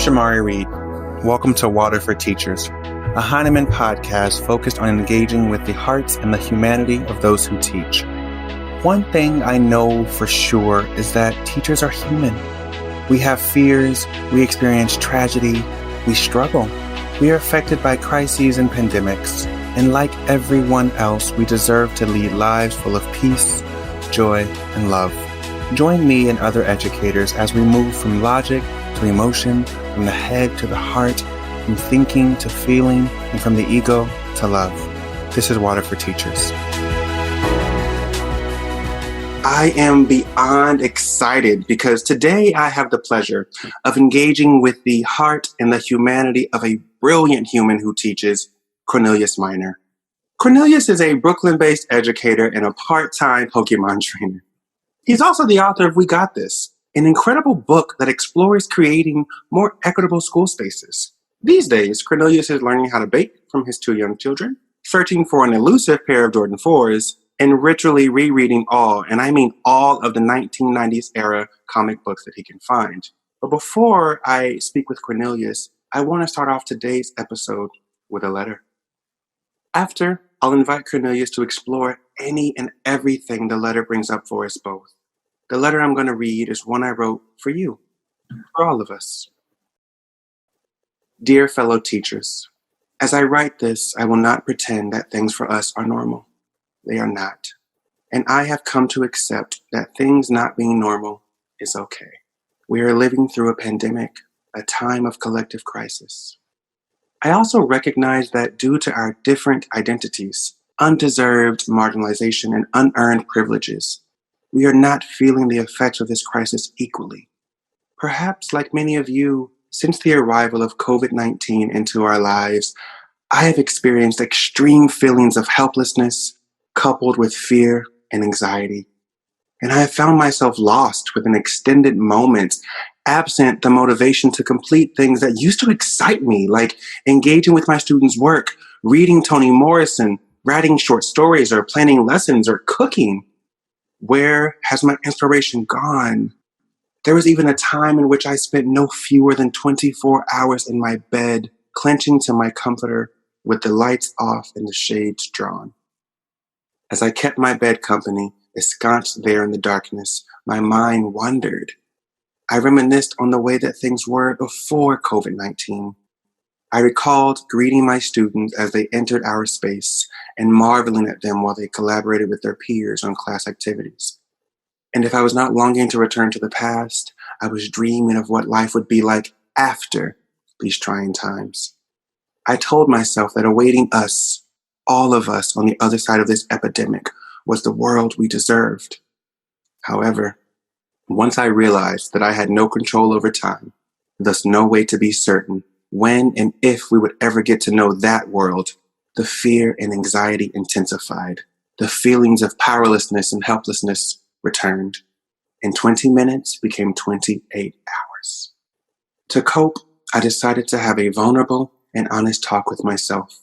Shamari Reid. Welcome to Water for Teachers, a Heinemann podcast focused on engaging with the hearts and the humanity of those who teach. One thing I know for sure is that teachers are human. We have fears, we experience tragedy, we struggle. We are affected by crises and pandemics, and like everyone else, we deserve to lead lives full of peace, joy, and love. Join me and other educators as we move from logic to emotion, from the head to the heart, from thinking to feeling, and from the ego to love. This is Water for Teachers. I am beyond excited because today I have the pleasure of engaging with the heart and the humanity of a brilliant human who teaches, Cornelius Minor. Cornelius is a Brooklyn-based educator and a part-time Pokemon trainer. He's also the author of We Got This, an incredible book that explores creating more equitable school spaces. These days, Cornelius is learning how to bake from his 2 young children, searching for an elusive pair of Jordan 4s, and ritually rereading all, and I mean all, of the 1990s era comic books that he can find. But before I speak with Cornelius, I want to start off today's episode with a letter. After, I'll invite Cornelius to explore any and everything the letter brings up for us both. The letter I'm going to read is one I wrote for you, for all of us. Dear fellow teachers, as I write this, I will not pretend that things for us are normal. They are not. And I have come to accept that things not being normal is okay. We are living through a pandemic, a time of collective crisis. I also recognize that due to our different identities, undeserved marginalization, and unearned privileges, we are not feeling the effects of this crisis equally. Perhaps, like many of you, since the arrival of COVID-19 into our lives, I have experienced extreme feelings of helplessness, coupled with fear and anxiety. And I have found myself lost within extended moments, absent the motivation to complete things that used to excite me, like engaging with my students' work, reading Toni Morrison, writing short stories, or planning lessons, or cooking. Where has my inspiration gone? There was even a time in which I spent no fewer than 24 hours in my bed, clenching to my comforter with the lights off and the shades drawn. As I kept my bed company, ensconced there in the darkness, my mind wandered. I reminisced on the way that things were before COVID-19. I recalled greeting my students as they entered our space and marveling at them while they collaborated with their peers on class activities. And if I was not longing to return to the past, I was dreaming of what life would be like after these trying times. I told myself that awaiting us, all of us on the other side of this epidemic, was the world we deserved. However, once I realized that I had no control over time, thus no way to be certain when and if we would ever get to know that world, the fear and anxiety intensified. The feelings of powerlessness and helplessness returned. And 20 minutes became 28 hours. To cope, I decided to have a vulnerable and honest talk with myself.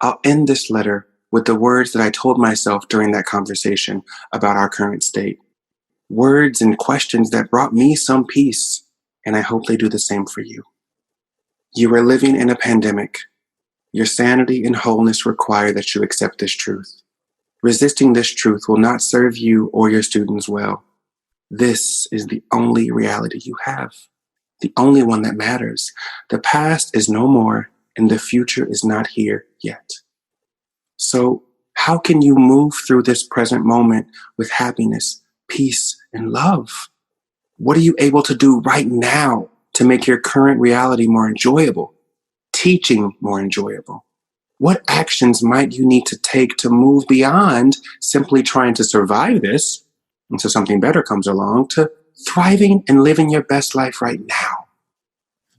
I'll end this letter with the words that I told myself during that conversation about our current state. Words and questions that brought me some peace, and I hope they do the same for you. You are living in a pandemic. Your sanity and wholeness require that you accept this truth. Resisting this truth will not serve you or your students well. This is the only reality you have, the only one that matters. The past is no more, and the future is not here yet. So, how can you move through this present moment with happiness, peace, and love? What are you able to do right now to make your current reality more enjoyable, teaching more enjoyable? What actions might you need to take to move beyond simply trying to survive this until something better comes along to thriving and living your best life right now?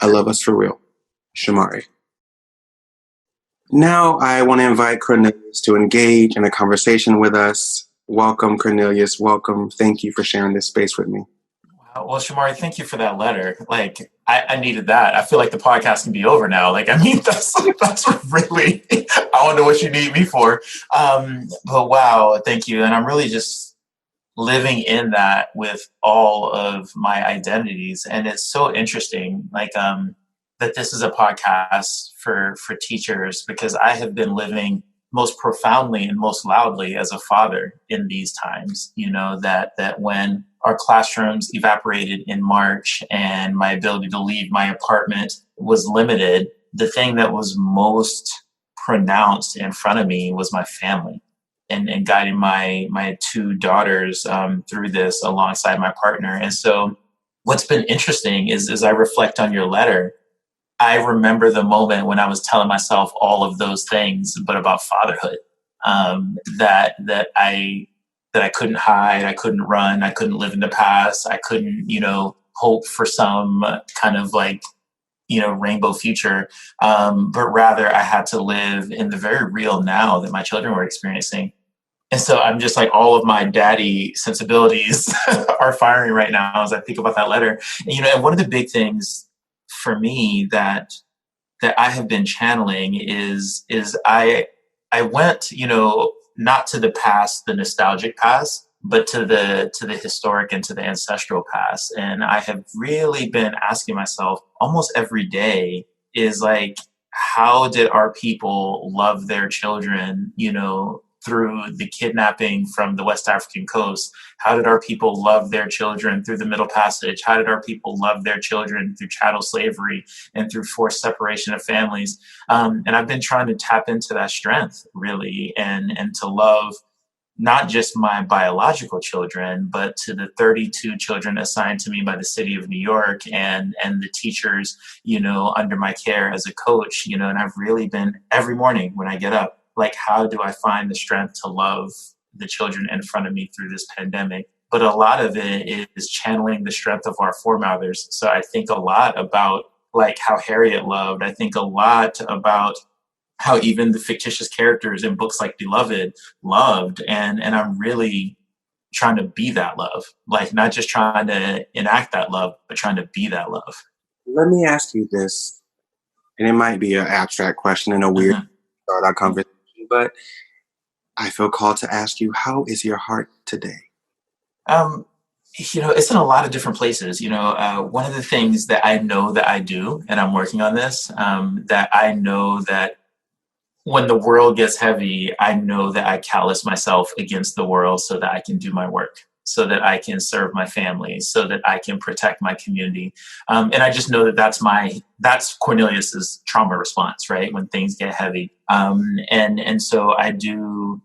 I love us for real. Shamari. Now I want to invite Cornelius to engage in a conversation with us. Welcome, Cornelius. Welcome. Thank you for sharing this space with me. Well, Shamari, thank you for that letter. I needed that. I feel like the podcast can be over now. That's really, I don't know what you need me for. But wow, thank you. And I'm really just living in that with all of my identities. And it's so interesting, like, that this is a podcast for teachers, because I have been living most profoundly and most loudly as a father in these times. That when our classrooms evaporated in March and my ability to leave my apartment was limited, the thing that was most pronounced in front of me was my family, and guiding my two daughters through this alongside my partner. And so what's been interesting is, as I reflect on your letter, I remember the moment when I was telling myself all of those things, but about fatherhood, that I couldn't hide, I couldn't run, I couldn't live in the past, I couldn't, hope for some kind of like, rainbow future, but rather I had to live in the very real now that my children were experiencing. And so I'm just like, all of my daddy sensibilities are firing right now as I think about that letter. And one of the big things for me that I have been channeling is I went, not to the past, the nostalgic past, but to the historic and to the ancestral past. And I have really been asking myself almost every day is like, how did our people love their children, through the kidnapping from the West African coast? How did our people love their children through the Middle Passage? How did our people love their children through chattel slavery and through forced separation of families? And I've been trying to tap into that strength, really, and to love not just my biological children, but to the 32 children assigned to me by the city of New York, and the teachers, under my care as a coach, and I've really been, every morning when I get up, like, how do I find the strength to love the children in front of me through this pandemic? But a lot of it is channeling the strength of our foremothers. So I think a lot about like how Harriet loved. I think a lot about how even the fictitious characters in books like Beloved loved. And I'm really trying to be that love, like not just trying to enact that love, but trying to be that love. Let me ask you this, and it might be an abstract question and a weird start our conversation, but I feel called to ask you, how is your heart today? It's in a lot of different places. One of the things that I know that I do, and I'm working on this, that I know that when the world gets heavy, I know that I callous myself against the world so that I can do my work, so that I can serve my family, so that I can protect my community. And I just know that that's Cornelius's trauma response, right? When things get heavy. And so I do,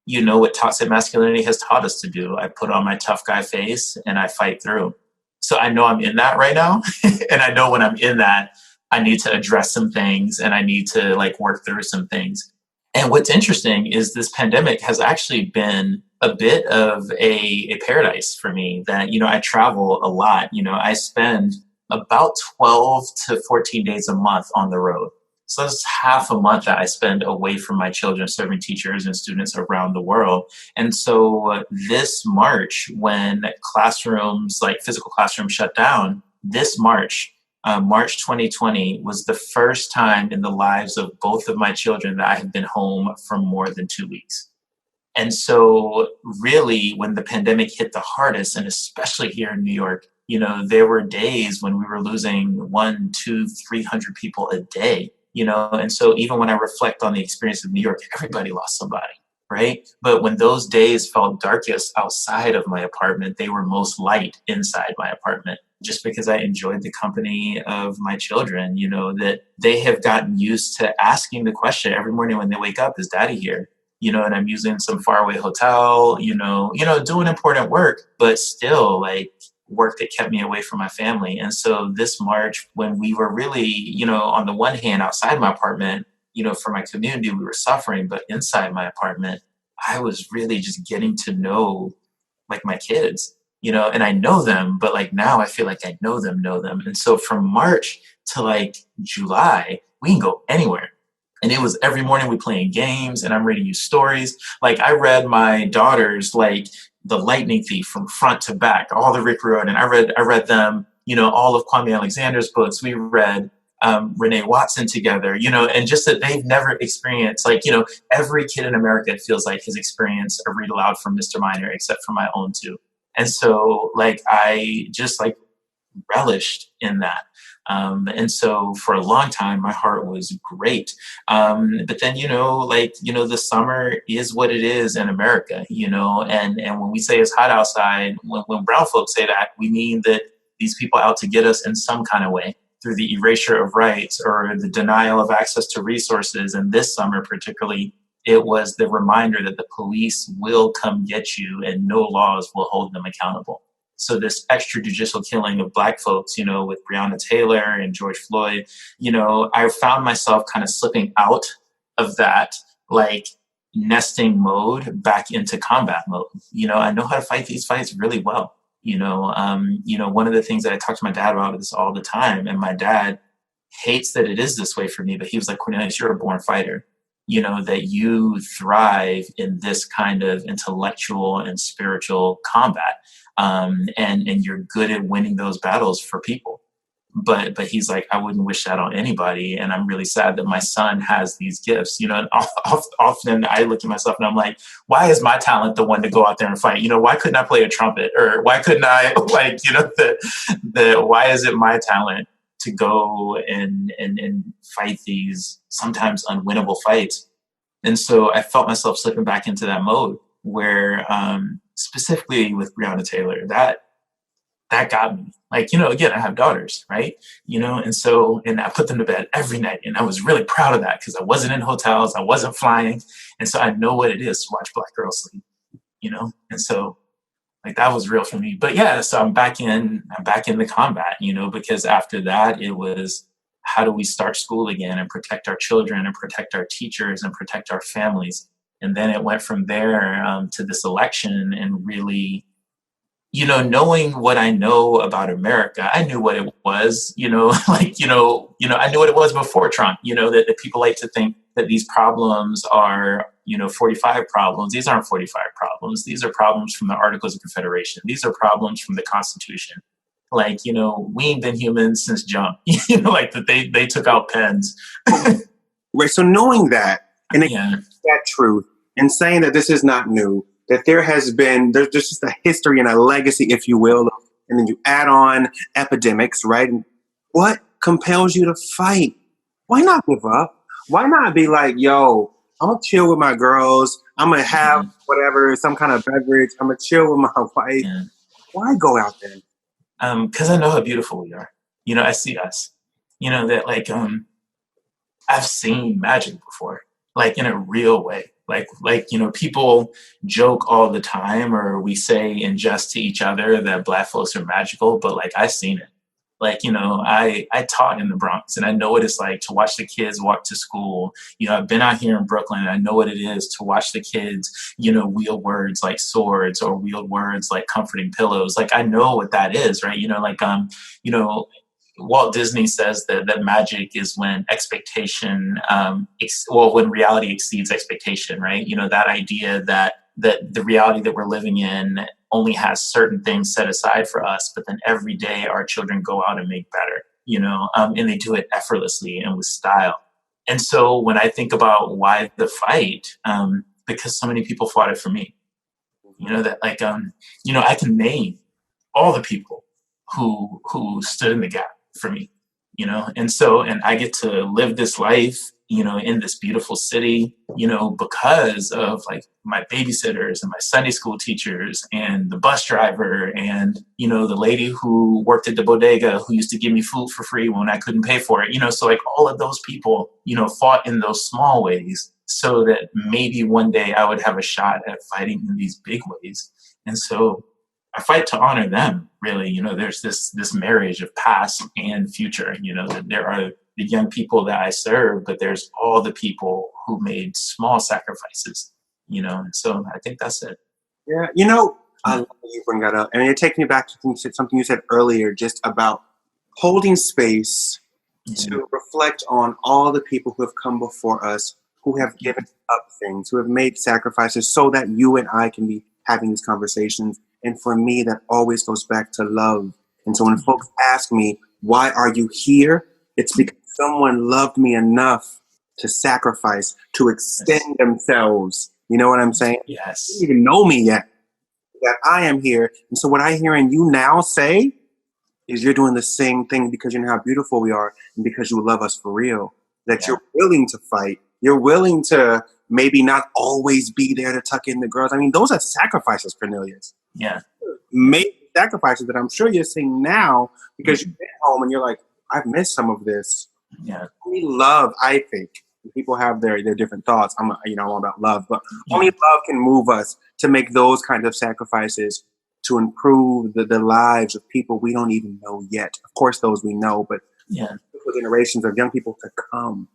what toxic masculinity has taught us to do. I put on my tough guy face and I fight through. So I know I'm in that right now. And I know when I'm in that, I need to address some things and I need to like work through some things. And what's interesting is this pandemic has actually been a bit of a paradise for me. That, I travel a lot. I spend about 12 to 14 days a month on the road. So that's half a month that I spend away from my children, serving teachers and students around the world. And so this March, when classrooms, like physical classrooms, shut down, this March 2020 was the first time in the lives of both of my children that I have been home for more than 2 weeks. And so really, when the pandemic hit the hardest, and especially here in New York, there were days when we were losing 100, 200, 300 people a day, and so even when I reflect on the experience of New York, everybody lost somebody, right? But when those days felt darkest outside of my apartment, they were most light inside my apartment, just because I enjoyed the company of my children, that they have gotten used to asking the question every morning when they wake up, is daddy here? And I'm using some faraway hotel, doing important work, but still like work that kept me away from my family. And so this March, when we were really, on the one hand, outside my apartment, for my community, we were suffering, but inside my apartment, I was really just getting to know like my kids, and I know them, but like now I feel like I know them. And so from March to like July, we can go anywhere. And it was every morning we playing games and I'm reading you stories. Like I read my daughters, like The Lightning Thief from front to back, all the Rick Riordan. I read them, all of Kwame Alexander's books. We read Renee Watson together, and just that they've never experienced, like, every kid in America, it feels like, has experienced a read aloud from Mr. Minor, except for my own two. And so, like, I just, like, relished in that. And so for a long time, my heart was great. But then, the summer is what it is in America, and when we say it's hot outside, when brown folks say that, we mean that these people out to get us in some kind of way through the erasure of rights or the denial of access to resources. And this summer, particularly, it was the reminder that the police will come get you and no laws will hold them accountable. So this extrajudicial killing of Black folks, with Breonna Taylor and George Floyd, I found myself kind of slipping out of that, like, nesting mode back into combat mode. I know how to fight these fights really well. One of the things that I talk to my dad about is all the time, and my dad hates that it is this way for me, but he was like, Cornelius, you're a born fighter. That you thrive in this kind of intellectual and spiritual combat. And you're good at winning those battles for people. But he's like, I wouldn't wish that on anybody. And I'm really sad that my son has these gifts, and often I look at myself and I'm like, why is my talent the one to go out there and fight? Why couldn't I play a trumpet? Or why couldn't I, like, why is it my talent to go and fight these sometimes unwinnable fights? And so I felt myself slipping back into that mode where, specifically with Breonna Taylor, that got me. Like, again, I have daughters, right? And I put them to bed every night. And I was really proud of that because I wasn't in hotels, I wasn't flying. And so I know what it is to watch Black girls sleep, And so, like, that was real for me. But yeah, so I'm back in the combat, because after that, it was, how do we start school again and protect our children and protect our teachers and protect our families? And then it went from there to this election, and really, knowing what I know about America, I knew what it was, I knew what it was before Trump, that people like to think that these problems are, 45 problems. These aren't 45 problems. These are problems from the Articles of Confederation. These are problems from the Constitution. Like, we ain't been humans since jump, like that they took out pens. Right. So knowing that, and yeah. that truth, and saying that this is not new, that there's just a history and a legacy, if you will, and then you add on epidemics, right? And what compels you to fight? Why not give up? Why not be like, yo, I'm going to chill with my girls. I'm going to have whatever, some kind of beverage. I'm going to chill with my wife. Yeah. Why go out there? Because I know how beautiful we are. I see us. That, like, I've seen magic before, like, in a real way. Like, people joke all the time, or we say in jest to each other that Black folks are magical, but, like, I've seen it. Like, I taught in the Bronx, and I know what it's like to watch the kids walk to school. I've been out here in Brooklyn, and I know what it is to watch the kids, wield words like swords or wield words like comforting pillows. Like, I know what that is, right? Walt Disney says that magic is when expectation, when reality exceeds expectation, right? That idea that the reality that we're living in only has certain things set aside for us, but then every day our children go out and make better, and they do it effortlessly and with style. And so when I think about why the fight, because so many people fought it for me, that, like, I can name all the people who stood in the gap for me, and I get to live this life, in this beautiful city, because of, like, my babysitters and my Sunday school teachers and the bus driver and, the lady who worked at the bodega who used to give me food for free when I couldn't pay for it, so, like, all of those people, fought in those small ways so that maybe one day I would have a shot at fighting in these big ways. And so I fight to honor them, really. There's this marriage of past and future, that there are the young people that I serve, but there's all the people who made small sacrifices, and so I think that's it. Yeah. I love that you bring that up. And it takes me back to something you said earlier, just about holding space to reflect on all the people who have come before us, who have given up things, who have made sacrifices so that you and I can be having these conversations. And for me, that always goes back to love. And so when folks ask me, why are you here? It's because Someone loved me enough to sacrifice, to Yes. extend themselves. You know what I'm saying? They didn't Yes. even know me yet, that I am here. And so what I hearing you now say is you're doing the same thing because you know how beautiful we are and because you love us for real. That Yeah. you're willing to fight. You're willing to maybe not always be there to tuck in the girls. I mean, those are sacrifices, Cornelius. Yeah. Yeah. Make sacrifices that I'm sure you're seeing now because Mhm. you've been home and you're like, I've missed some of this. Yeah. Only love, I think, people have their different thoughts. I'm all about love, but only Yeah. love can move us to make those kinds of sacrifices to improve the lives of people we don't even know yet. Of course, those we know, but Yeah. for generations of young people to come.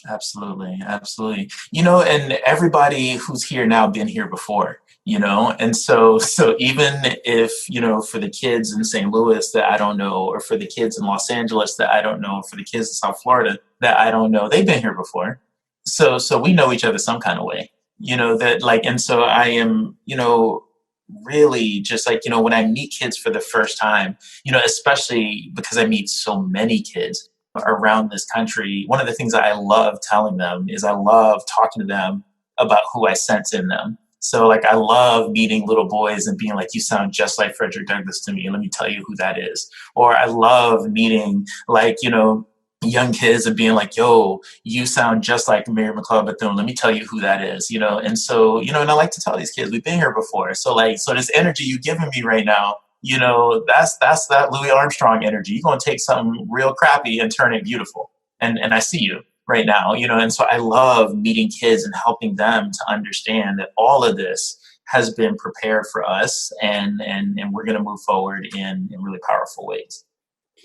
Absolutely, absolutely. And everybody who's here now been here before, and so even if, for the kids in St. Louis that I don't know, or for the kids in Los Angeles that I don't know, for the kids in South Florida that I don't know, they've been here before. So we know each other some kind of way, that like, and so I am, really just like, when I meet kids for the first time, especially because I meet so many kids around this country, one of the things that I love telling them is I love talking to them about who I sense in them. So like I love meeting little boys and being like, you sound just like Frederick Douglass to me. Let me tell you who that is. Or I love meeting like, young kids and being like, yo, you sound just like Mary McLeod Bethune. Let me tell you who that is, And so, and I like to tell these kids, we've been here before. So like, so this energy you giving me right now, that's that Louis Armstrong energy. You're going to take something real crappy and turn it beautiful. And I see you right now, and so I love meeting kids and helping them to understand that all of this has been prepared for us and we're going to move forward in really powerful ways.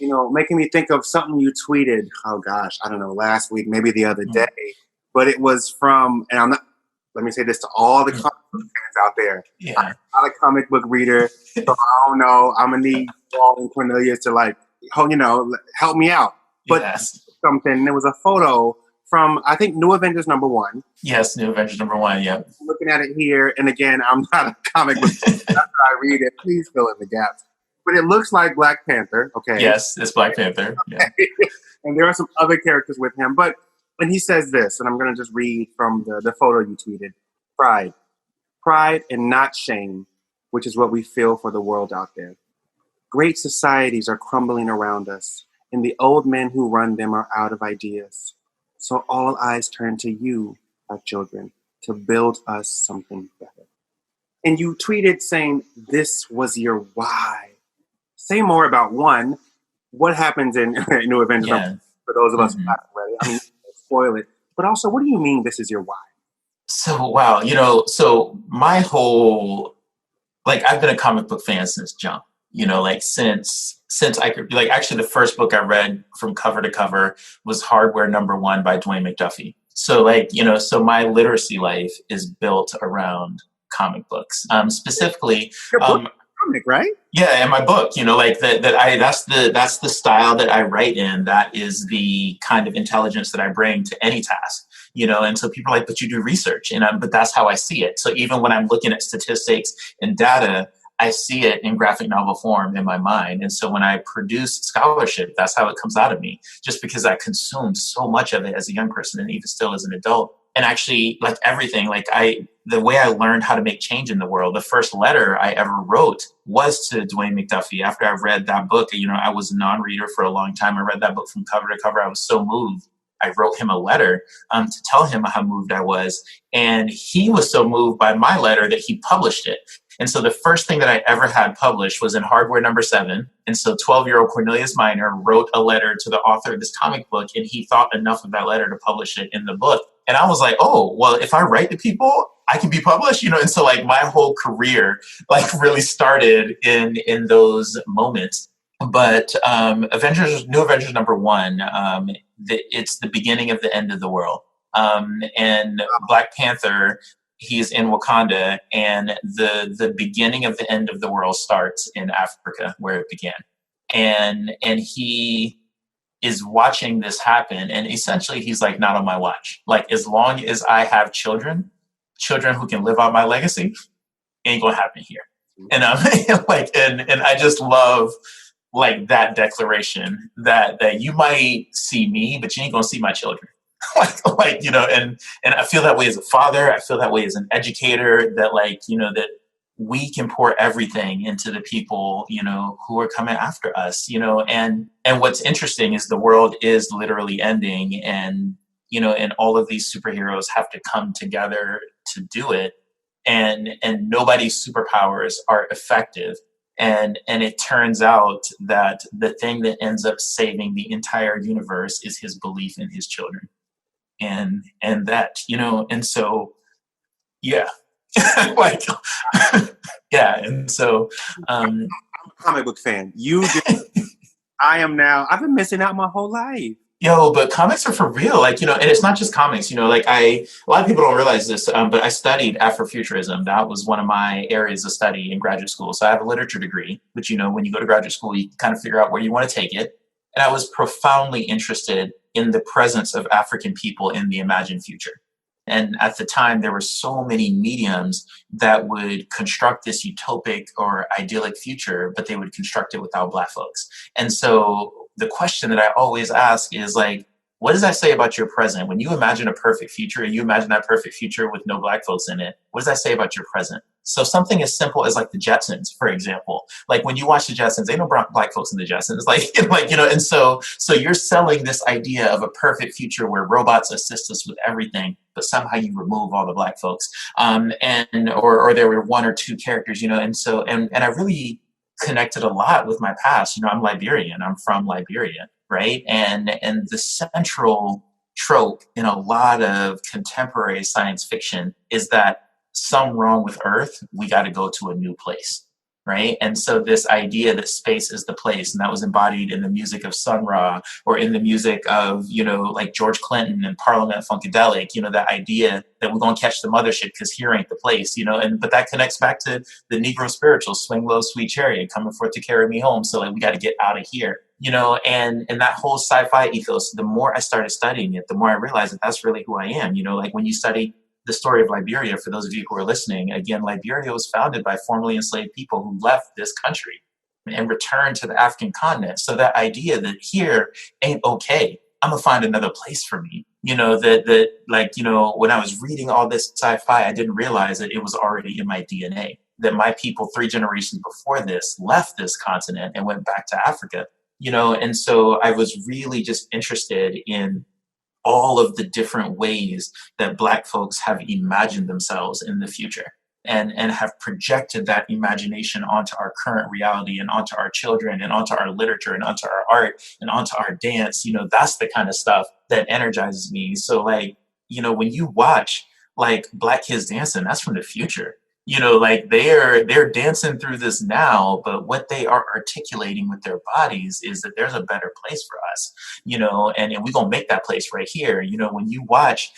Making me think of something you tweeted. Oh gosh, I don't know, last week, maybe the other day, Mm. but it was from, and I'm not. Let me say this to all the comic book fans out there. I'm Yeah. not a comic book reader, so I don't know. I'm gonna need Paul and Cornelius to help me out. But Yes. something. There was a photo from I think New Avengers #1. Yes. New Avengers #1. Yeah. I'm looking at it here, and again, I'm not a comic book. After I read it, please fill in the gaps. But it looks like Black Panther. Okay. Yes. It's Black Panther. Yeah. And there are some other characters with him. And he says this, and I'm going to just read from the photo you tweeted. Pride. Pride and not shame, which is what we feel for the world out there. Great societies are crumbling around us, and the old men who run them are out of ideas. So all eyes turn to you, our children, to build us something better. And you tweeted saying this was your why. Say more about one, what happens in New Avengers Yeah. for those of us who Mm-hmm. haven't read it. I mean, spoil it. But also, what do you mean this is your why? So, wow, so my whole, like, I've been a comic book fan since jump, like since I could, like, actually the first book I read from cover to cover was Hardware #1 by Dwayne McDuffie. So like, so my literacy life is built around comic books. Specifically, Your book comic, right? yeah, in my book, like that's the style that I write in. That is the kind of intelligence that I bring to any task, and so people are like, but you do research, but that's how I see it. So even when I'm looking at statistics and data, I see it in graphic novel form in my mind. And so when I produce scholarship, that's how it comes out of me, just because I consumed so much of it as a young person and even still as an adult. And actually, like everything, the way I learned how to make change in the world, the first letter I ever wrote was to Dwayne McDuffie. After I read that book, I was a non-reader for a long time. I read that book from cover to cover. I was so moved. I wrote him a letter to tell him how moved I was. And he was so moved by my letter that he published it. And so the first thing that I ever had published was in Hardware #7. And so 12-year-old Cornelius Minor wrote a letter to the author of this comic book, and he thought enough of that letter to publish it in the book. And I was like, oh, well, if I write to people, I can be published, And so like my whole career really started in those moments. But New Avengers #1, it's the beginning of the end of the world. And Black Panther, he's in Wakanda, and the beginning of the end of the world starts in Africa, where it began. And he is watching this happen, and essentially he's like, not on my watch. Like, as long as I have children who can live out my legacy, ain't gonna happen here. And I'm and I just love like that declaration that you might see me, but you ain't gonna see my children. Like, and I feel that way as a father. I feel that way as an educator, that like, that we can pour everything into the people, who are coming after us, and what's interesting is the world is literally ending, and all of these superheroes have to come together to do it. And nobody's superpowers are effective. And it turns out that the thing that ends up saving the entire universe is his belief in his children. And that, and so, yeah. Like, yeah. And so, I'm a comic book fan. You did. I am now. I've been missing out my whole life. But comics are for real. Like, and it's not just comics, like a lot of people don't realize this, but I studied Afrofuturism. That was one of my areas of study in graduate school. So I have a literature degree, but when you go to graduate school, you kind of figure out where you want to take it. And I was profoundly interested in the presence of African people in the imagined future. And at the time, there were so many mediums that would construct this utopic or idyllic future, but they would construct it without Black folks. And so the question that I always ask is like, what does that say about your present? When you imagine a perfect future, and you imagine that perfect future with no Black folks in it, what does that say about your present? So something as simple as like the Jetsons, for example, like when you watch the Jetsons, ain't no Black folks in the Jetsons, and so you're selling this idea of a perfect future where robots assist us with everything, but somehow you remove all the Black folks, or there were one or two characters, and so and I really connected a lot with my past. I'm Liberian. I'm from Liberia, right? And the central trope in a lot of contemporary science fiction is that something wrong with Earth, we got to go to a new place, right? And so this idea that space is the place, and that was embodied in the music of Sun Ra, or in the music of, like George Clinton and Parliament Funkadelic, that idea that we're going to catch the mothership because here ain't the place, but that connects back to the Negro spiritual, swing low, sweet chariot, coming forth to carry me home. So like, we got to get out of here, and that whole sci-fi ethos, the more I started studying it, the more I realized that that's really who I am. Like when you study the story of Liberia, for those of you who are listening, again, Liberia was founded by formerly enslaved people who left this country and returned to the African continent. So that idea that here ain't okay, I'm gonna find another place for me. When I was reading all this sci-fi, I didn't realize that it was already in my DNA, that my people 3 generations before this left this continent and went back to Africa, and so I was really just interested in all of the different ways that Black folks have imagined themselves in the future, and have projected that imagination onto our current reality, and onto our children, and onto our literature, and onto our art, and onto our dance. That's the kind of stuff that energizes me. So like, when you watch like Black kids dancing, that's from the future. Like they're dancing through this now, but what they are articulating with their bodies is that there's a better place for us, and we're gonna make that place right here. When you watch,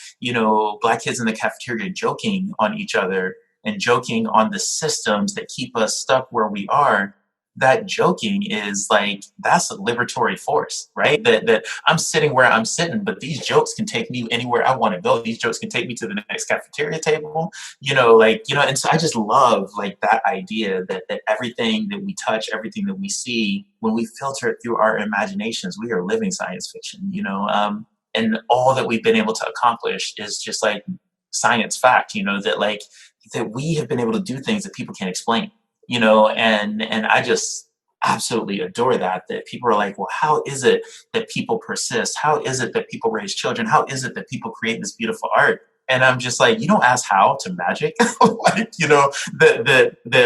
Black kids in the cafeteria joking on each other and joking on the systems that keep us stuck where we are, that joking is like, that's a liberatory force, right? That I'm sitting where I'm sitting, but these jokes can take me anywhere I want to go. These jokes can take me to the next cafeteria table, and so I just love like that idea that everything that we touch, everything that we see, when we filter it through our imaginations, we are living science fiction, and all that we've been able to accomplish is just like science fact, that we have been able to do things that people can't explain. And I just absolutely adore that people are like, well, how is it that people persist? How is it that people raise children? How is it that people create this beautiful art? And I'm just like, you don't ask how to magic. That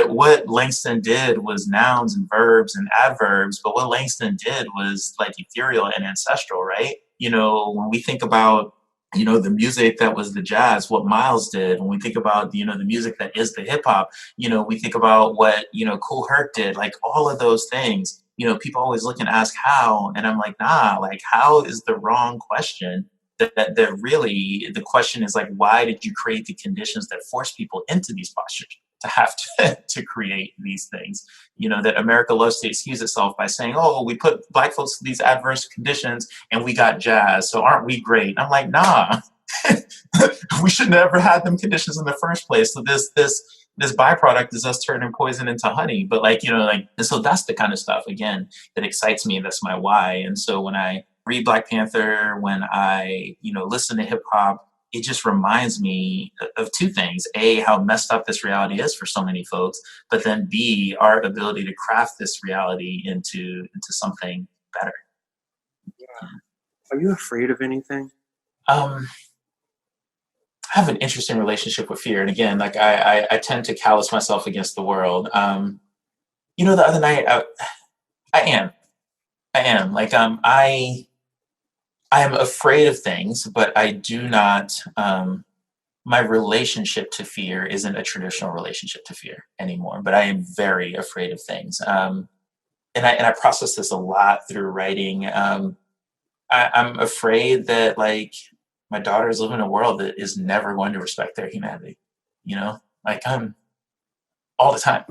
what Langston did was nouns and verbs and adverbs, but what Langston did was like ethereal and ancestral, right? When we think about the music that was the jazz, what Miles did, when we think about, the music that is the hip hop, we think about what, Kool Herc did, like all of those things, people always look and ask how, and I'm like, nah, like how is the wrong question. That really, the question is like, why did you create the conditions that force people into these postures to have to create these things? That America loves to excuse itself by saying, oh, we put Black folks in these adverse conditions and we got jazz, so aren't we great? I'm like, nah, we should never had them conditions in the first place. So this byproduct is us turning poison into honey. But like, and so that's the kind of stuff, again, that excites me. That's my why. And so when I read Black Panther, when I, listen to hip hop, it just reminds me of two things. A, how messed up this reality is for so many folks, but then B, our ability to craft this reality into something better. Yeah. Are you afraid of anything? I have an interesting relationship with fear. And again, like I tend to callous myself against the world. The other night, I am like, I am afraid of things, but I do not, my relationship to fear isn't a traditional relationship to fear anymore, but I am very afraid of things. And I process this a lot through writing. I'm afraid that like my daughters live in a world that is never going to respect their humanity, like I'm all the time.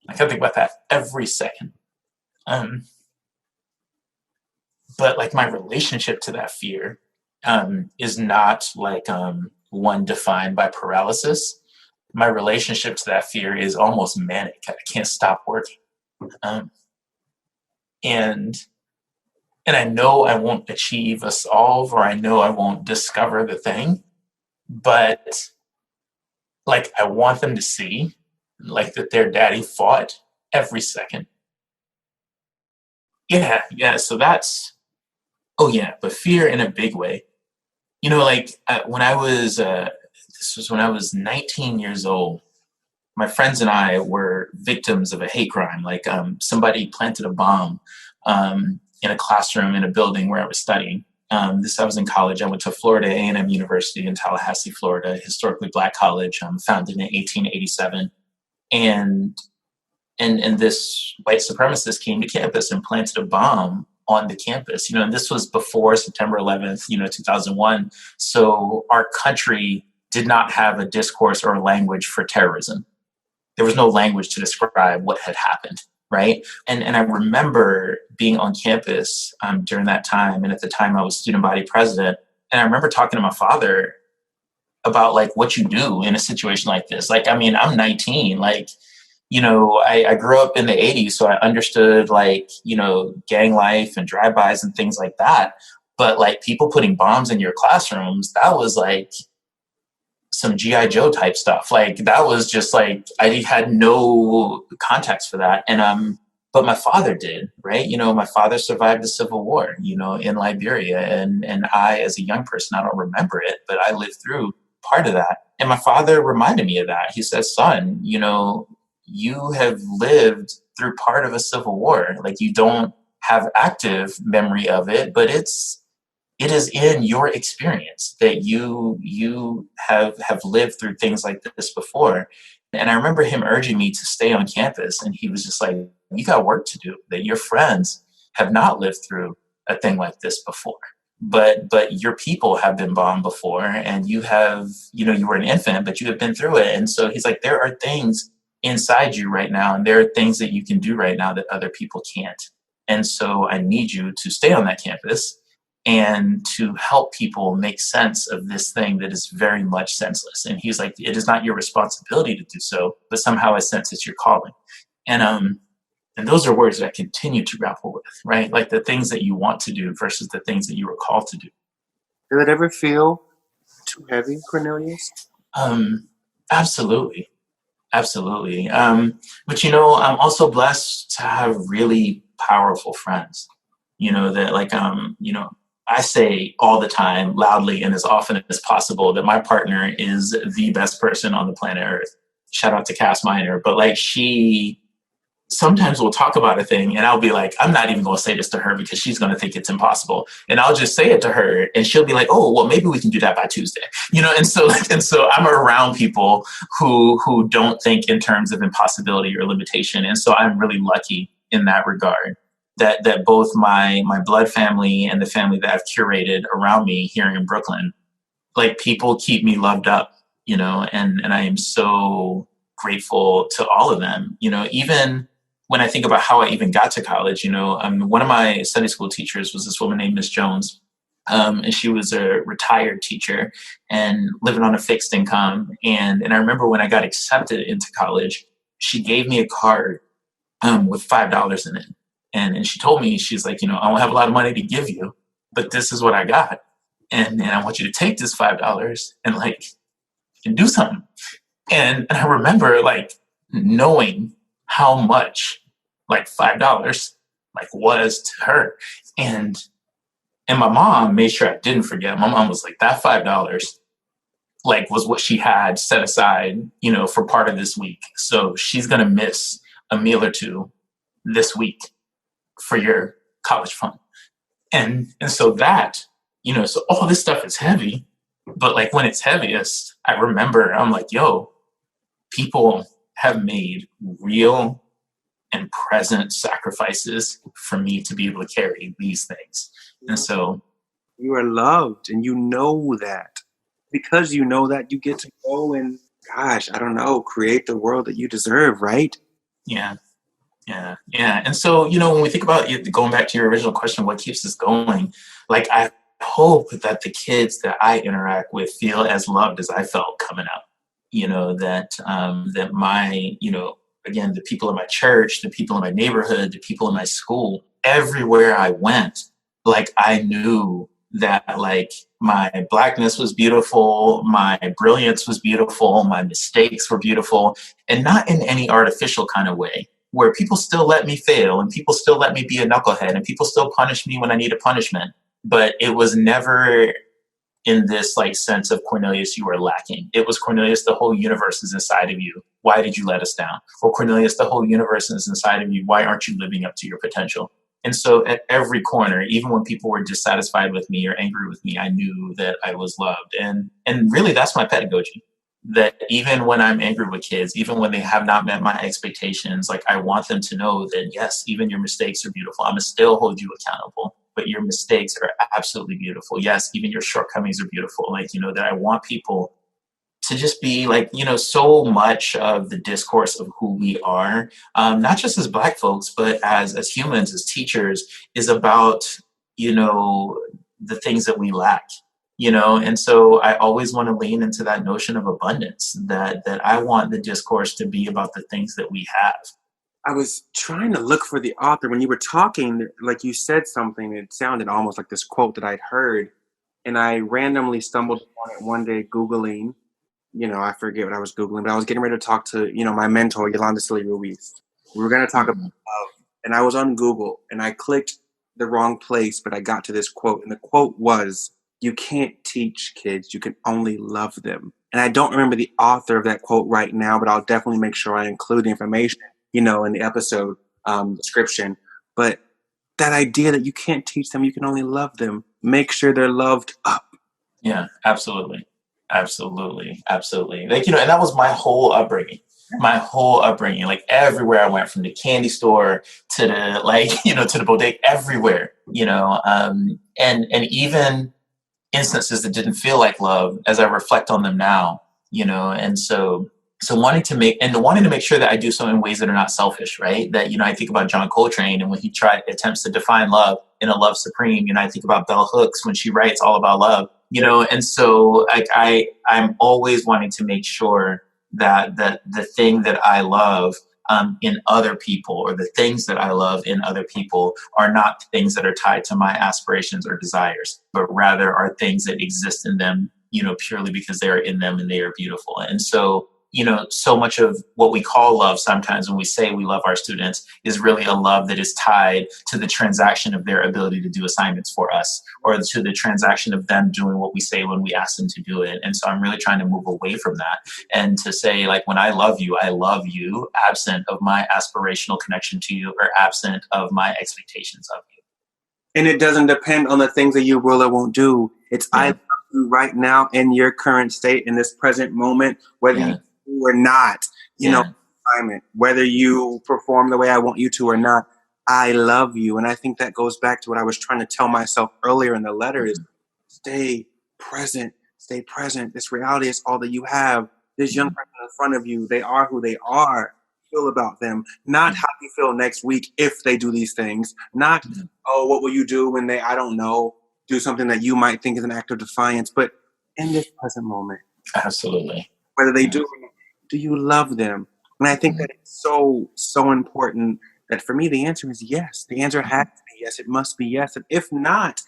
Like I think about that every second. But like my relationship to that fear is not like one defined by paralysis. My relationship to that fear is almost manic. I can't stop working. And I know I won't achieve a solve, or I know I won't discover the thing, but like I want them to see like that their daddy fought every second. Yeah. So that's, oh yeah, but fear in a big way. Like when I was, this was when I was 19 years old, my friends and I were victims of a hate crime. Like somebody planted a bomb in a classroom in a building where I was studying. I was in college. I went to Florida A&M University in Tallahassee, Florida, historically Black college, founded in 1887. And this white supremacist came to campus and planted a bomb on the campus, and this was before September 11th, 2001. So our country did not have a discourse or a language for terrorism. There was no language to describe what had happened, right? And I remember being on campus during that time, and at the time I was student body president, and I remember talking to my father about like what you do in a situation like this. Like, I mean, I'm 19, like, I grew up in the 80s, so I understood like, gang life and drive-bys and things like that. But like people putting bombs in your classrooms, that was like some G.I. Joe type stuff. Like that was just like, I had no context for that. And, but my father did, right? My father survived the Civil War, in Liberia. And I, as a young person, I don't remember it, but I lived through part of that. And my father reminded me of that. He says, son, you have lived through part of a civil war. Like you don't have active memory of it, but it is in your experience that you have lived through things like this before. And I remember him urging me to stay on campus. And he was just like, you got work to do, that your friends have not lived through a thing like this before. But your people have been bombed before, and you have, you were an infant, but you have been through it. And so he's like, there are things inside you right now, and there are things that you can do right now that other people can't. And so I need you to stay on that campus and to help people make sense of this thing that is very much senseless. And he's like, it is not your responsibility to do so, but somehow I sense it's your calling. And those are words that I continue to grapple with, right? Like the things that you want to do versus the things that you were called to do. Did it ever feel too heavy, Cornelius? Absolutely. Absolutely. But, I'm also blessed to have really powerful friends, that like, I say all the time, loudly and as often as possible, that my partner is the best person on the planet Earth. Shout out to Cass Minor. But like she sometimes we'll talk about a thing and I'll be like, I'm not even going to say this to her because she's going to think it's impossible. And I'll just say it to her and she'll be like, oh, well, maybe we can do that by Tuesday, and so I'm around people who don't think in terms of impossibility or limitation. And so I'm really lucky in that regard that both my blood family and the family that I've curated around me here in Brooklyn, like people keep me loved up, and I am so grateful to all of them, even when I think about how I even got to college, one of my Sunday school teachers was this woman named Miss Jones. And she was a retired teacher and living on a fixed income. And I remember when I got accepted into college, she gave me a card with $5 in it. And she told me, she's like, I don't have a lot of money to give you, but this is what I got. And I want you to take this $5 and do something. And I remember knowing how much $5 was to her. And my mom made sure I didn't forget. My mom was like, that $5 was what she had set aside, for part of this week. So she's going to miss a meal or two this week for your college fund. And so that, so all this stuff is heavy, but when it's heaviest, I remember I'm like, yo, people have made real and present sacrifices for me to be able to carry these things. And so you are loved, and you know that. Because you know that, you get to go and, gosh, I don't know, create the world that you deserve, right? Yeah. And so, when we think about it, going back to your original question, what keeps us going? I hope that the kids that I interact with feel as loved as I felt coming up. That my, again, the people in my church, the people in my neighborhood, the people in my school, everywhere I went, I knew that my Blackness was beautiful, my brilliance was beautiful, my mistakes were beautiful, and not in any artificial kind of way, where people still let me fail and people still let me be a knucklehead and people still punish me when I need a punishment. But it was never in this sense of, Cornelius, you are lacking. It was, Cornelius, the whole universe is inside of you. Why did you let us down? Or, Cornelius, the whole universe is inside of you. Why aren't you living up to your potential? And so at every corner, even when people were dissatisfied with me or angry with me, I knew that I was loved. And really, that's my pedagogy. That even when I'm angry with kids, even when they have not met my expectations, I want them to know that, yes, even your mistakes are beautiful. I'm going to still hold you accountable, but your mistakes are absolutely beautiful. Yes, even your shortcomings are beautiful. That I want people to just be so much of the discourse of who we are, not just as Black folks, but as humans, as teachers, is about, the things that we lack. And so I always want to lean into that notion of abundance, that I want the discourse to be about the things that we have. I was trying to look for the author. When you were talking, you said something, it sounded almost like this quote that I'd heard, and I randomly stumbled upon it one day Googling. I forget what I was Googling, but I was getting ready to talk to, my mentor, Yolanda Silly Ruiz. We were going to talk about love, and I was on Google, and I clicked the wrong place, but I got to this quote, and the quote was, "You can't teach kids, you can only love them." And I don't remember the author of that quote right now, but I'll definitely make sure I include the information, in the episode description. But that idea that you can't teach them, you can only love them. Make sure they're loved up. Yeah, absolutely. And that was my whole upbringing. Everywhere I went, from the candy store to the, to the bodega, everywhere, and even instances that didn't feel like love, as I reflect on them now, and so wanting to make sure that I do so in ways that are not selfish, right? That, I think about John Coltrane, and when he attempts to define love in A Love Supreme, I think about Bell Hooks when she writes all about love, and so I'm always wanting to make sure that the thing that I love in other people, or the things that I love in other people, are not things that are tied to my aspirations or desires, but rather are things that exist in them, purely because they are in them and they are beautiful. And so, so much of what we call love sometimes when we say we love our students is really a love that is tied to the transaction of their ability to do assignments for us, or to the transaction of them doing what we say when we ask them to do it. And so I'm really trying to move away from that, and to say, when I love you, absent of my aspirational connection to you, or absent of my expectations of you. And it doesn't depend on the things that you will or won't do. It's I love you right now, in your current state, in this present moment, whether you do or not, assignment, whether you perform the way I want you to or not. I love you. And I think that goes back to what I was trying to tell myself earlier in the letter, is stay present. This reality is all that you have. This young person in front of you, they are who they are. Feel about them, not how you feel next week if they do these things, not, oh, what will you do when I don't know. do something that you might think is an act of defiance, but in this present moment, Absolutely. whether they do or not, do you love them? And I think that it's so important that for me, the answer is yes. The answer has to be yes. It must be yes. And if not,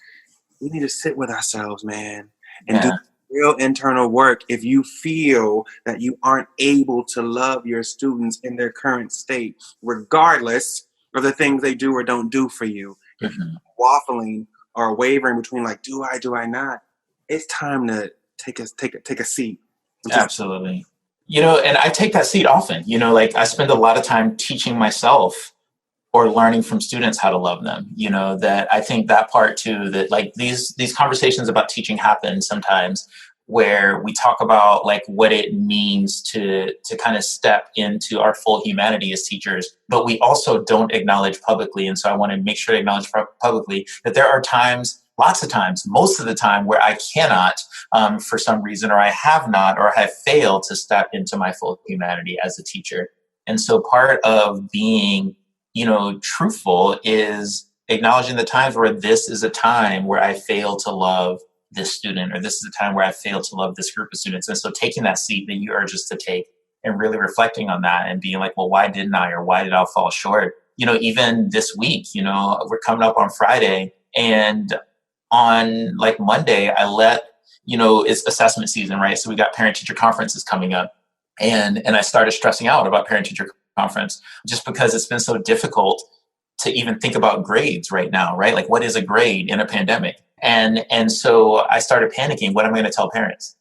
we need to sit with ourselves, man, and do Yeah. real internal work. If you feel that you aren't able to love your students in their current state, regardless of the things they do or don't do for you, if you're waffling or wavering between like, do I not? It's time to take a seat. Absolutely. And I take that seat often. Like I spend a lot of time teaching myself or learning from students how to love them. That I think that part too, that like these conversations about teaching happen sometimes where we talk about like what it means to kind of step into our full humanity as teachers, but we also don't acknowledge publicly. And so I want to make sure to acknowledge publicly that there are times, lots of times, most of the time where I cannot, for some reason, or I have not, or have failed to step into my full humanity as a teacher. And so part of being truthful is acknowledging the times where this is a time where I fail to love this student, or this is a time where I fail to love this group of students. And so taking that seat that you urge us to take and really reflecting on that and being like, well, why didn't I, or why did I fall short? Even this week, we're coming up on Friday, and on like Monday, I let, it's assessment season, right? So we got parent teacher conferences coming up, and I started stressing out about parent teacher conference just because it's been so difficult to even think about grades right now, right? Like what is a grade in a pandemic? And so I started panicking. What am I going to tell parents?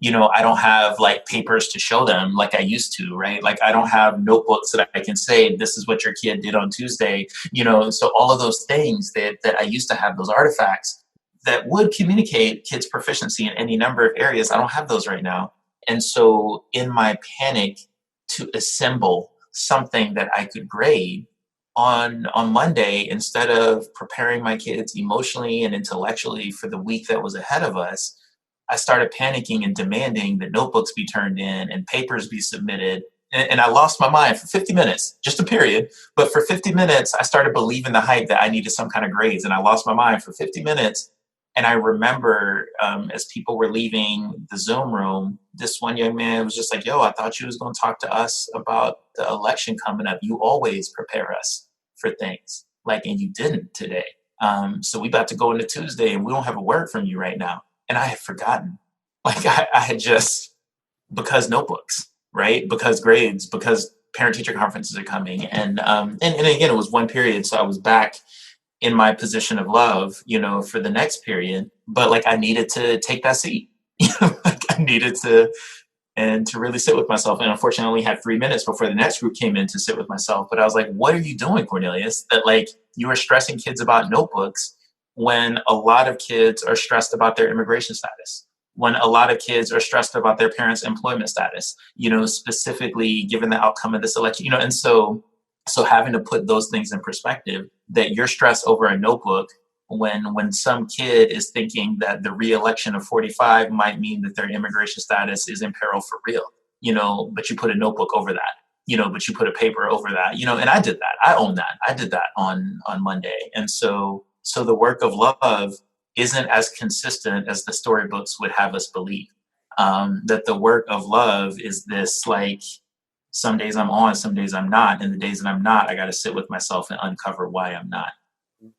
I don't have like papers to show them like I used to, right? Like I don't have notebooks that I can say, this is what your kid did on Tuesday, so all of those things that I used to have, those artifacts that would communicate kids' proficiency in any number of areas, I don't have those right now. And so in my panic to assemble something that I could grade on Monday, instead of preparing my kids emotionally and intellectually for the week that was ahead of us, I started panicking and demanding that notebooks be turned in and papers be submitted. And I lost my mind for 50 minutes, just a period. But for 50 minutes, I started believing the hype that I needed some kind of grades. And I lost my mind for 50 minutes. And I remember as people were leaving the Zoom room, this one young man was just like, yo, I thought you was going to talk to us about the election coming up. You always prepare us for things, and you didn't today. So we about to go into Tuesday and we don't have a word from you right now. And I had forgotten. I had just, because notebooks, right? Because grades, because parent teacher conferences are coming. And again, it was one period. So I was back in my position of love, for the next period, but I needed to take that seat, I needed to really sit with myself. And unfortunately I only had 3 minutes before the next group came in to sit with myself. But I was like, what are you doing, Cornelius? That you are stressing kids about notebooks when a lot of kids are stressed about their immigration status, when a lot of kids are stressed about their parents' employment status, specifically given the outcome of this election, and so having to put those things in perspective, that you're stressed over a notebook when some kid is thinking that the re-election of 45 might mean that their immigration status is in peril for real, but you put a notebook over that, but you put a paper over that, and I did that. I own that. I did that on Monday. And so the work of love isn't as consistent as the storybooks would have us believe. That the work of love is this some days I'm on, some days I'm not. And the days that I'm not, I got to sit with myself and uncover why I'm not.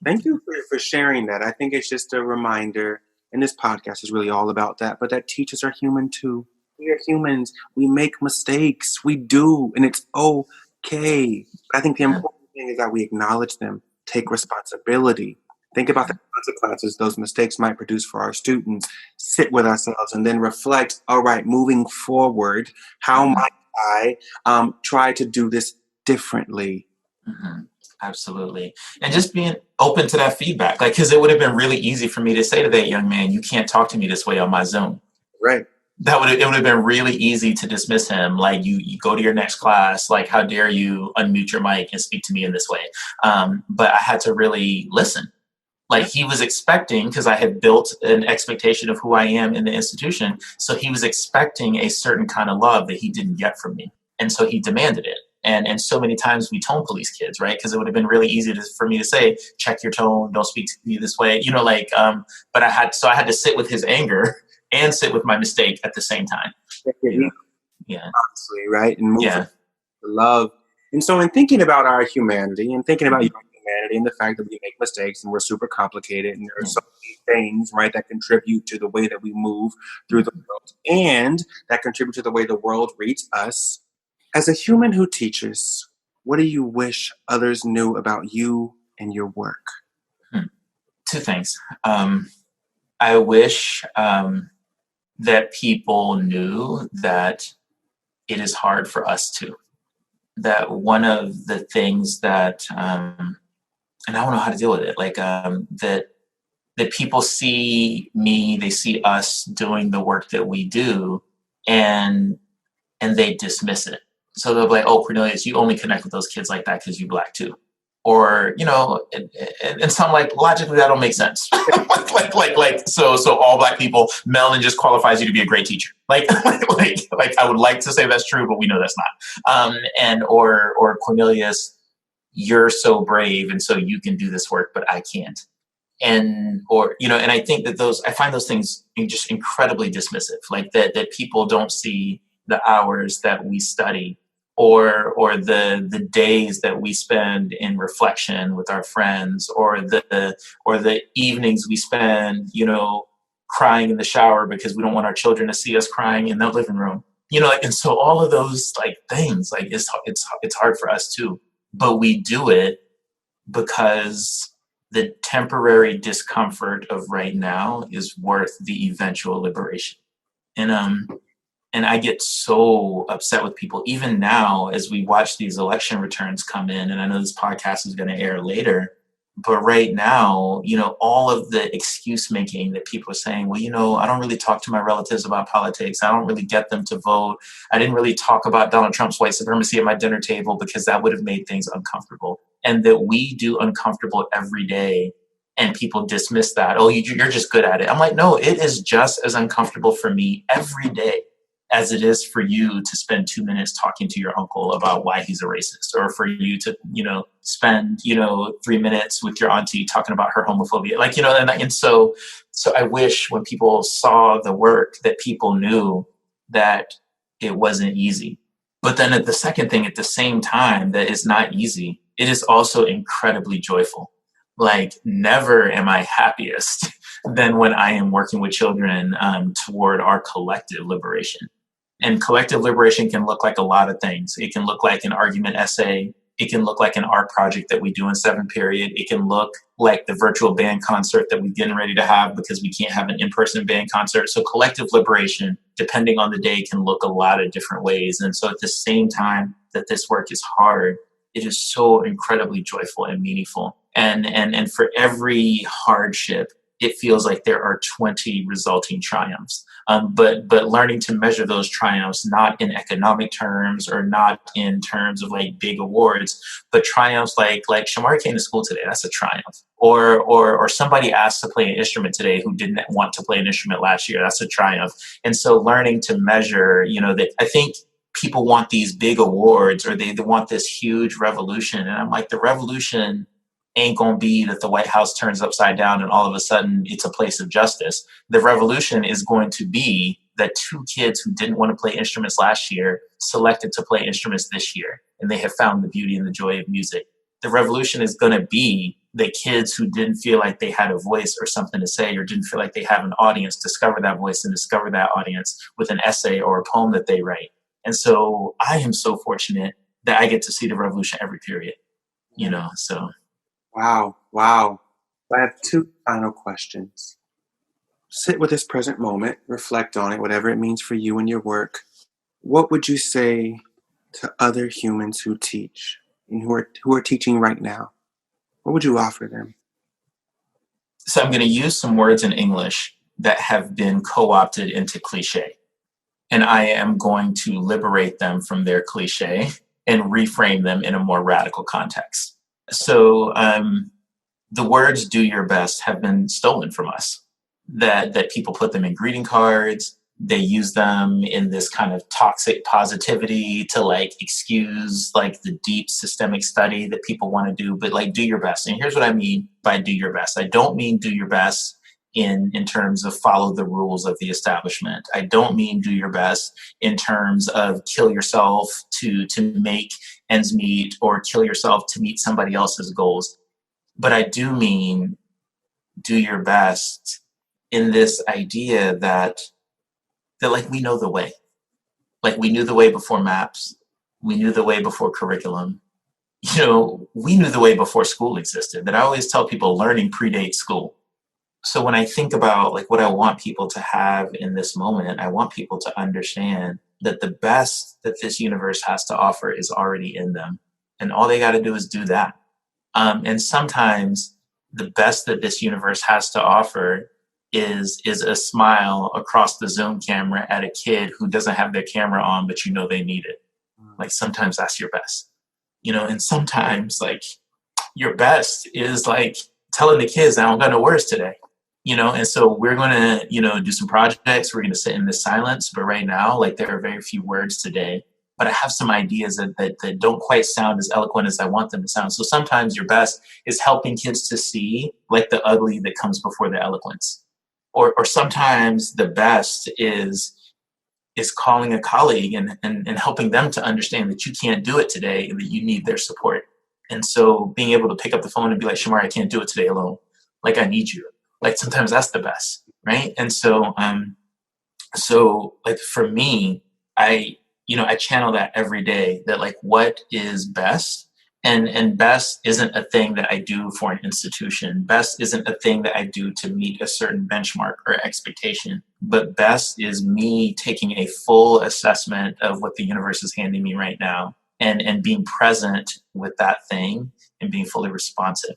Thank you for sharing that. I think it's just a reminder, and this podcast is really all about that, but that teachers are human too. We are humans. We make mistakes. We do, and it's okay. I think the important thing is that we acknowledge them, take responsibility, think about the consequences those mistakes might produce for our students, sit with ourselves, and then reflect, all right, moving forward, how might I try to do this differently? Mm-hmm. Absolutely. And just being open to that feedback, because it would have been really easy for me to say to that young man, you can't talk to me this way on my Zoom. Right. It would have been really easy to dismiss him. You go to your next class, how dare you unmute your mic and speak to me in this way? But I had to really listen. He was expecting, because I had built an expectation of who I am in the institution. So he was expecting a certain kind of love that he didn't get from me. And so he demanded it. And so many times we tone police kids, right? Because it would have been really easy for me to say, check your tone, don't speak to me this way, but I had to sit with his anger and sit with my mistake at the same time. Yeah. Honestly, right? And move Yeah. to love. And so in thinking about our humanity and thinking about your humanity and the fact that we make mistakes and we're super complicated and there are so many things, right, that contribute to the way that we move through the world and that contribute to the way the world reads us. As a human who teaches, what do you wish others knew about you and your work? Two things. I wish that people knew that it is hard for us too. That one of the things that, and I don't know how to deal with it, that people see me, they see us doing the work that we do, and they dismiss it. So they'll be like, "Oh, Cornelius, you only connect with those kids like that because you're Black too." Or, and so I'm like, logically, that don't make sense. So all Black people, melanin just qualifies you to be a great teacher. Like I would like to say that's true, but we know that's not. Or Cornelius, you're so brave, and so you can do this work, but I can't. And I think that I find those things just incredibly dismissive, like that people don't see the hours that we study or the days that we spend in reflection with our friends, or the evenings we spend, crying in the shower because we don't want our children to see us crying in the living room, and so all of those things, it's hard for us too, but we do it because the temporary discomfort of right now is worth the eventual liberation. And I get so upset with people, even now, as we watch these election returns come in, and I know this podcast is going to air later, but right now, all of the excuse making that people are saying, well, I don't really talk to my relatives about politics. I don't really get them to vote. I didn't really talk about Donald Trump's white supremacy at my dinner table because that would have made things uncomfortable. And that we do uncomfortable every day. And people dismiss that. Oh, you're just good at it. I'm like, no, it is just as uncomfortable for me every day as it is for you to spend 2 minutes talking to your uncle about why he's a racist, or for you to, spend, 3 minutes with your auntie talking about her homophobia. And so I wish when people saw the work that people knew that it wasn't easy. But then at the second thing, at the same time, that is not easy, it is also incredibly joyful. Never am I happiest than when I am working with children toward our collective liberation. And collective liberation can look like a lot of things. It can look like an argument essay. It can look like an art project that we do in 7th period. It can look like the virtual band concert that we're getting ready to have because we can't have an in-person band concert. So collective liberation, depending on the day, can look a lot of different ways. And so at the same time that this work is hard, it is so incredibly joyful and meaningful. And for every hardship, it feels like there are 20 resulting triumphs. But learning to measure those triumphs not in economic terms or not in terms of big awards, but triumphs like Shamari came to school today. That's a triumph. Or somebody asked to play an instrument today who didn't want to play an instrument last year. That's a triumph. And so learning to measure, that I think people want these big awards, or they want this huge revolution. And I'm like, the revolution ain't going to be that the White House turns upside down and all of a sudden it's a place of justice. The revolution is going to be that 2 kids who didn't want to play instruments last year selected to play instruments this year, and they have found the beauty and the joy of music. The revolution is going to be the kids who didn't feel like they had a voice or something to say, or didn't feel like they have an audience, discover that voice and discover that audience with an essay or a poem that they write. And so I am so fortunate that I get to see the revolution every period, so. Wow. I have 2 final questions. Sit with this present moment, reflect on it, whatever it means for you and your work. What would you say to other humans who teach and who are teaching right now? What would you offer them? So I'm going to use some words in English that have been co-opted into cliche. And I am going to liberate them from their cliche and reframe them in a more radical context. So the words "do your best" have been stolen from us. That people put them in greeting cards, They use them in this kind of toxic positivity to like excuse like the deep systemic study that people want to do, but like do your best. And here's what I mean by do your best. I don't mean do your best in terms of follow the rules of the establishment. I don't mean do your best in terms of kill yourself to make ends meet or kill yourself to meet somebody else's goals. But I do mean do your best in this idea that like we know the way. Like we knew the way before maps. We knew the way before curriculum. You know, we knew the way before school existed. That I always tell people learning predates school. So when I think about like what I want people to have in this moment, I want people to understand that the best that this universe has to offer is already in them. And all they got to do is do that. And sometimes the best that this universe has to offer is a smile across the Zoom camera at a kid who doesn't have their camera on, but you know they need it. Like sometimes that's your best, you know, and sometimes like your best is like telling the kids I don't got no words today, you know, and so we're going to, you know, do some projects. We're going to sit in this silence. But right now, like there are very few words today, but I have some ideas that don't quite sound as eloquent as I want them to sound. So sometimes your best is helping kids to see like the ugly that comes before the eloquence. Or sometimes the best is calling a colleague and helping them to understand that you can't do it today and that you need their support. And so being able to pick up the phone and be like, Shamari, I can't do it today alone. Like, I need you. Like, sometimes that's the best, right? And so, like for me, I channel that every day, that like, what is best? And best isn't a thing that I do for an institution. Best isn't a thing that I do to meet a certain benchmark or expectation. But best is me taking a full assessment of what the universe is handing me right now and being present with that thing and being fully responsive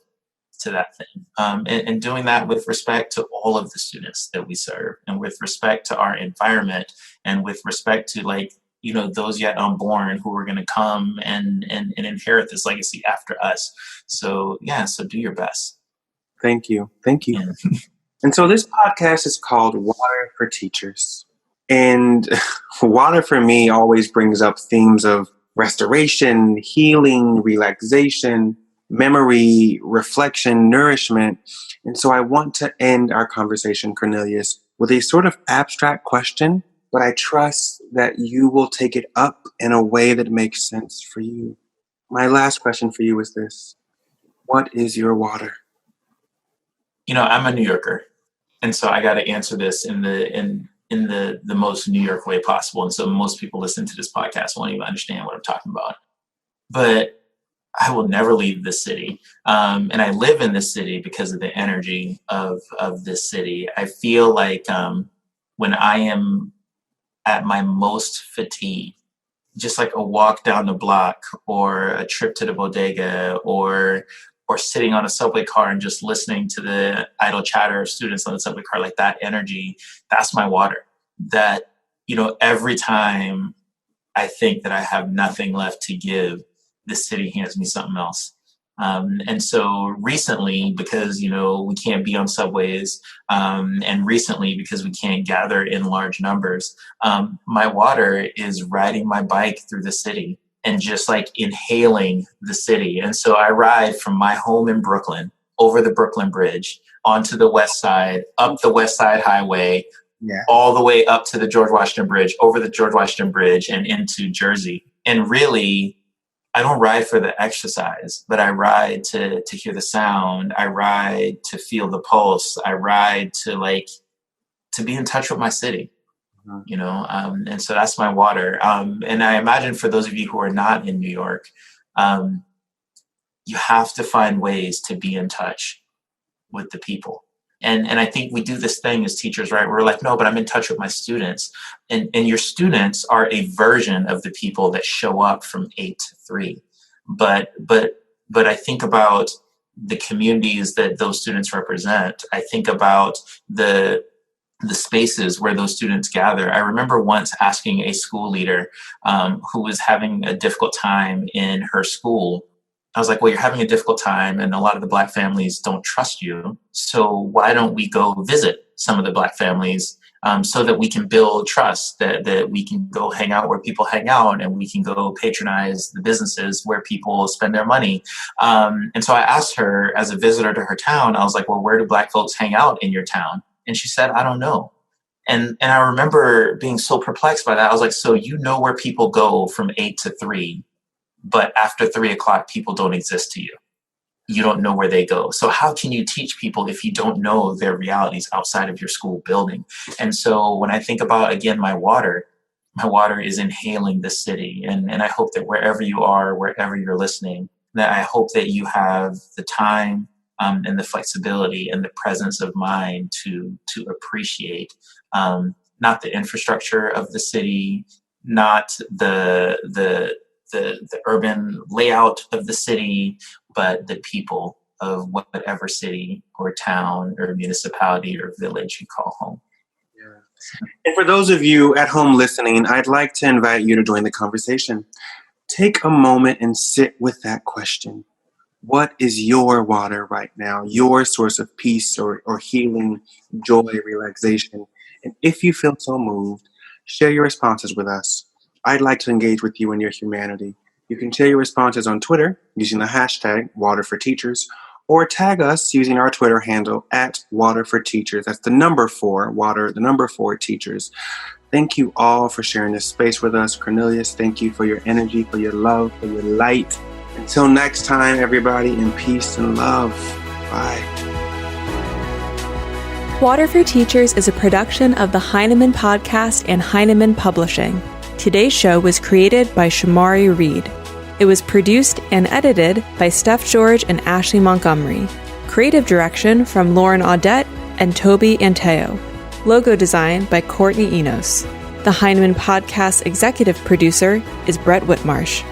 to that thing. And doing that with respect to all of the students that we serve, and with respect to our environment, and with respect to like, you know, those yet unborn who are going to come and inherit this legacy after us. So yeah, so do your best. Thank you. Yeah. And so this podcast is called Water for Teachers. And water for me always brings up themes of restoration, healing, relaxation, memory, reflection, nourishment. And so I want to end our conversation, Cornelius, with a sort of abstract question, but I trust that you will take it up in a way that makes sense for you. My last question for you is this: what is your water? You know, I'm a New Yorker, and so I got to answer this in the most New York way possible. And so most people listening to this podcast won't even understand what I'm talking about. But I will never leave this city. And I live in this city because of the energy of this city. I feel like when I am at my most fatigued, just like a walk down the block or a trip to the bodega or sitting on a subway car and just listening to the idle chatter of students on the subway car, like that energy, that's my water. That, you know, every time I think that I have nothing left to give, the city hands me something else. And so recently, because, you know, we can't be on subways, and recently because we can't gather in large numbers, my water is riding my bike through the city and just like inhaling the city. And so I ride from my home in Brooklyn over the Brooklyn Bridge onto the West Side, up the West Side Highway, all the way up to the George Washington Bridge, over the George Washington Bridge and into Jersey. And really, I don't ride for the exercise, but I ride to hear the sound. I ride to feel the pulse. I ride to be in touch with my city, you know? And so that's my water. And I imagine for those of you who are not in New York, you have to find ways to be in touch with the people. And I think we do this thing as teachers, right? We're like, no, but I'm in touch with my students. And your students are a version of the people that show up from 8 to 3. But I think about the communities that those students represent. I think about the spaces where those students gather. I remember once asking a school leader who was having a difficult time in her school. I was like, well, you're having a difficult time and a lot of the Black families don't trust you. So why don't we go visit some of the Black families so that we can build trust, that we can go hang out where people hang out, and we can go patronize the businesses where people spend their money. And so I asked her, as a visitor to her town, I was like, well, where do Black folks hang out in your town? And she said, I don't know. And I remember being so perplexed by that. I was like, so you know where people go from 8 to 3, but after 3 o'clock, people don't exist to you. You don't know where they go. So how can you teach people if you don't know their realities outside of your school building? And so when I think about, again, my water is inhaling the city. And I hope that wherever you are, wherever you're listening, that I hope that you have the time and the flexibility and the presence of mind to appreciate not the infrastructure of the city, not the urban layout of the city, but the people of whatever city or town or municipality or village you call home. Yeah. And for those of you at home listening, I'd like to invite you to join the conversation. Take a moment and sit with that question. What is your water right now? Your source of peace or healing, joy, relaxation? And if you feel so moved, share your responses with us. I'd like to engage with you in your humanity. You can share your responses on Twitter using the hashtag #WaterForTeachers, or tag us using our Twitter handle @WaterForTeachers. That's the number 4, water, the number 4 teachers. Thank you all for sharing this space with us. Cornelius, thank you for your energy, for your love, for your light. Until next time, everybody, in peace and love. Bye. Water for Teachers is a production of the Heinemann Podcast and Heinemann Publishing. Today's show was created by Shamari Reid. It was produced and edited by Steph George and Ashley Montgomery. Creative direction from Lauren Audette and Toby Anteo. Logo design by Courtney Enos. The Heinemann Podcast executive producer is Brett Whitmarsh.